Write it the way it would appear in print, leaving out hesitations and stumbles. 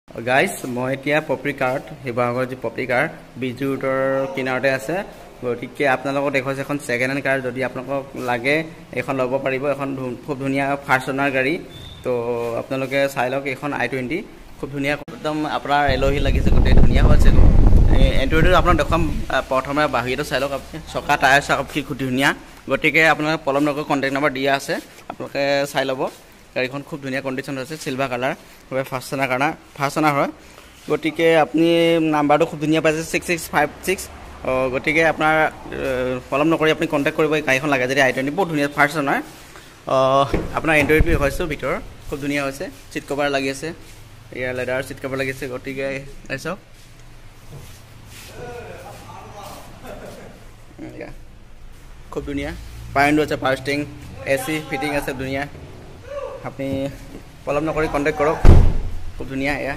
guys মই এতিয়া পপ্ৰিকাৰত শিৱসাগৰ যি পপ্ৰিকাৰ বিজু ৰোডৰ কিনাৰতে আছে গতিকে আপোনালোকক দেখুৱাইছে এখন ছেকেণ্ড হেণ্ড কাৰ যদি আপোনালোকক লাগে এখন ল'ব পাৰিব এখন খুব ধুনীয়া ফাৰ্ষ্ট অনাৰ গাড়ী তো আপোনালোকে চাই লওক এইখন i20 খুব ধুনীয়া একদম আপোনাৰ এলহি লাগিছে গোটেই ধুনীয়া হৈছে এণ্ট্ৰইডত আপোনাক দেখুৱাম প্ৰথমে বাহিৰটো চাই লওক আপুনি চকা টায়াৰ চাওক কি খুব ধুনীয়া গতিকে আপোনালোকে পলম নকৰি কণ্টেক্ট নম্বৰ দিয়া আছে আপোনালোকে চাই ল'ব গাড়ীখন খুব ধুনীয়া কণ্ডিশ্যন আছে চিলভাৰ কালাৰ ফাৰ্ষ্ট অনাৰ হয় গতিকে আপুনি নাম্বাৰটো খুব ধুনীয়া পাইছে 6656 গতিকে আপোনাৰ পলম নকৰি আপুনি কণ্টেক্ট কৰিব গাড়ীখন লাগে যদি i20 বহুত ধুনীয়া ফাৰ্ষ্ট অনাৰ আপোনাৰ এণ্ড্ৰইডটো হৈছে ভিতৰ খুব ধুনীয়া হৈছে চিট কভাৰ লাগি আছে ইয়াৰ লেডাৰ চিট কভাৰ লাগি আছে গতিকে চাওক খুব ধুনীয়া পাৱাৰটো আছে পাৱাৰ ষ্টিং এচি ফিটিং আছে ধুনীয়া আপনি পলম নকৰি কণ্টেক্ট কৰক খুব ধুনীয়া এয়া